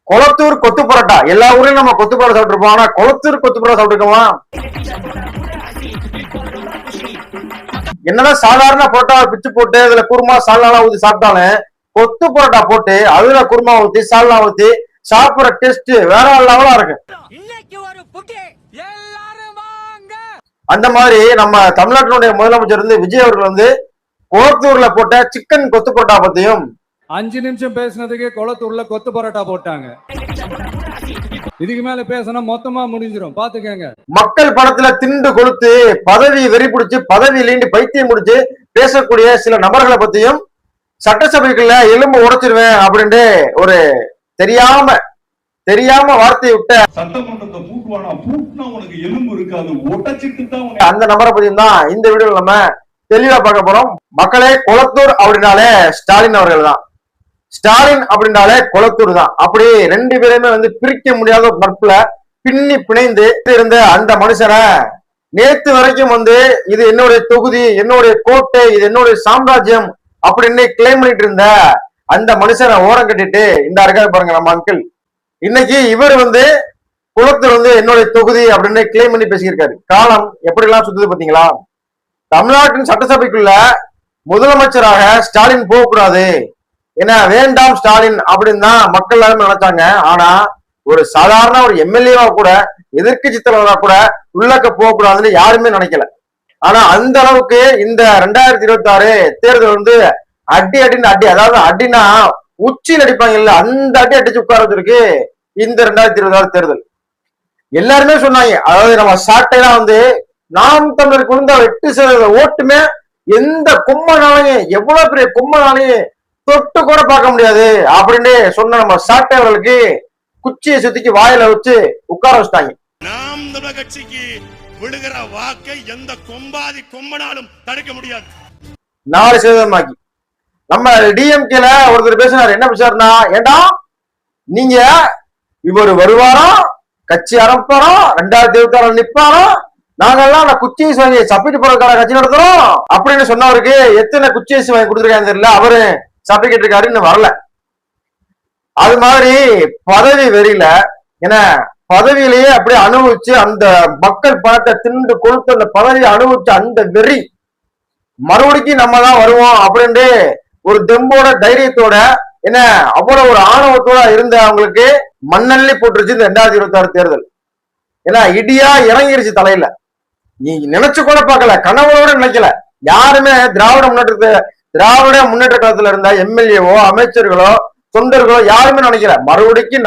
கொளத்தூர் கொத்து பரோட்டா. எல்லா ஊர்லயும் நம்ம கொத்து பரோட்டா சாப்பிட்டுருப்போம். ஆனா கொளத்தூர் கொத்து பரோட்டா சாப்பிட்டுருக்கோமா? என்னதான் சாதாரண பரோட்டா பிச்சு போட்டு அதுல குருமா சால்னா ஊத்தி சாப்பிட்டாலும் கொத்து பரோட்டா போட்டு அதுல குருமா ஊத்தி சால்னா ஊத்தி சாப்பிடுற டேஸ்ட் வேற லெவலா இருக்கு. அந்த மாதிரி நம்ம தமிழ்நாட்டினுடைய முதலமைச்சர் விஜய் அவர்கள் கொளத்தூர்ல போட்ட சிக்கன் கொத்து பரோட்டா பத்தியும் 5 நிமிஷம் பேசினதுக்கு கொளத்தூர்ல கொத்து பரோட்டா போட்டாங்க. இதுக்கு மேல பேசினா மொத்தமா முடிஞ்சிடும், பாத்துக்கங்க. மக்கள் படத்துல திண்டு கொளுத்து பதவி வெறி பிடிச்சு பதவி இல்லைன்னு பைத்தியம் முடிச்சு பேசக்கூடிய சில நபர்களை பத்தியும் சட்டசபைக்குள்ள எலும்பு உடைச்சிருவேன் அப்படின்ட்டு ஒரு தெரியாம வார்த்தையை விட்ட சட்டமன்றத்தை பூட்டுவானா, பூட்டினா உனக்கு எலும்பு இருக்காது, உடைச்சிட்டு தான் அந்த நபரை பத்தியும் தான் இந்த வீடியோல நம்ம தெளிவா பார்க்க போறோம். மக்களே, கொளத்தூர் அப்படின்னாலே ஸ்டாலின் அவர்கள் தான். ஸ்டாலின் அப்படின்னாலே கொளத்தூர் தான். அப்படி ரெண்டு பேருமே பிரிக்க முடியாத ஒரு நட்புல பின்னி பிணைந்து இருந்த அந்த மனுஷனை நேத்து வரைக்கும் இது என்னுடைய தொகுதி, என்னுடைய கோட்டை, இது என்னுடைய சாம்ராஜ்யம் அப்படின்னு கிளைம் பண்ணிட்டு இருந்த அந்த மனுஷனை ஓரம் கட்டிட்டு இந்த இருக்காரு பாருங்க நம்ம அங்கிள். இன்னைக்கு இவர் குளத்தூர் என்னுடைய தொகுதி அப்படின்னு கிளைம் பண்ணி பேசியிருக்காரு. காலம் எப்படி எல்லாம் சுத்துது பாத்தீங்களா? தமிழ்நாட்டின் சட்டசபைக்குள்ள முதலமைச்சராக ஸ்டாலின் போகக்கூடாது, என்ன வேண்டாம் ஸ்டாலின் அப்படின்னு தான் மக்கள் எல்லாருமே நினைச்சாங்க. ஆனா ஒரு சாதாரண ஒரு எம்எல்ஏவா கூட எதிர்கட்சி தலைவரா கூட உள்ளக்க போகக்கூடாதுன்னு யாருமே நினைக்கல. ஆனா அந்த அளவுக்கு இந்த 2026 தேர்தல் அடின்னு அடி, அதாவது அடினா உச்சியில் அடிப்பாங்கல்ல, அந்த அடி அடிச்சு உட்கார வச்சிருக்கு இந்த 2026 தேர்தல். எல்லாருமே சொன்னாங்க, அதாவது நம்ம சாட்டையெல்லாம் நாம் தமிழருக்கு 8% ஓட்டுமே எந்த கும்மனாலையும், எவ்வளவு பெரிய கும்மனாலையும் தொட்டு கூட பார்க்க முடியாது அப்படின்னு சொன்ன நம்ம சாட்டையவர்களுக்கு குச்சியை சுத்திக்கு வாயில வச்சு உட்கார வச்சுட்டாங்க. நாம் தமிழர் கட்சிக்கு விழுகிற வாக்கை எந்த கொம்பாதி கொம்பனாலும் தடுக்க முடியாது. 4% நம்ம டிஎம்கேல ஒருத்தர் பேசினார். என்ன பேசாருன்னா, ஏண்டா நீங்க இவர் வருவாரோ, கட்சி ஆரம்பிப்பாரோ, 2026 நிப்பாரோ, நாங்கெல்லாம் குச்சியை வாங்கி சப்பிட்டு போறதுக்கான கட்சி நடத்துறோம் அப்படின்னு சொன்னவருக்கு எத்தனை குச்சியை வாங்கி கொடுத்துருக்காங்க தெரியல. அவரு சப்பிக்கிட்டு இருக்காரு, இன்னும் வரல. அது மாதிரி பதவி வெறியில ஏன்னா பதவியிலேயே அப்படியே அனுபவிச்சு அந்த மக்கள் பணத்தை திண்டு கொளுத்து அந்த பதவியை அனுபவிச்சு அந்த வெறி மறுபடிக்கும் நம்ம தான் வருவோம் அப்படின்ட்டு ஒரு தெம்போட தைரியத்தோட என்ன அவ்வளவு ஒரு ஆணவத்தோட இருந்த அவங்களுக்கு மண்ணள்ளி போட்டுருச்சு இந்த 2026 தேர்தல். ஏன்னா இடியா இறங்கிருச்சு தலையில. நீ நினைச்சு கூட பார்க்கல, கனவோட நினைக்கல. யாருமே திராவிட முன்னேற்ற காலத்துல இருந்த எம்எல்ஏவோ அமைச்சர்களோ தொண்டர்களோ யாருமே நினைக்கல மறுபடிக்கும்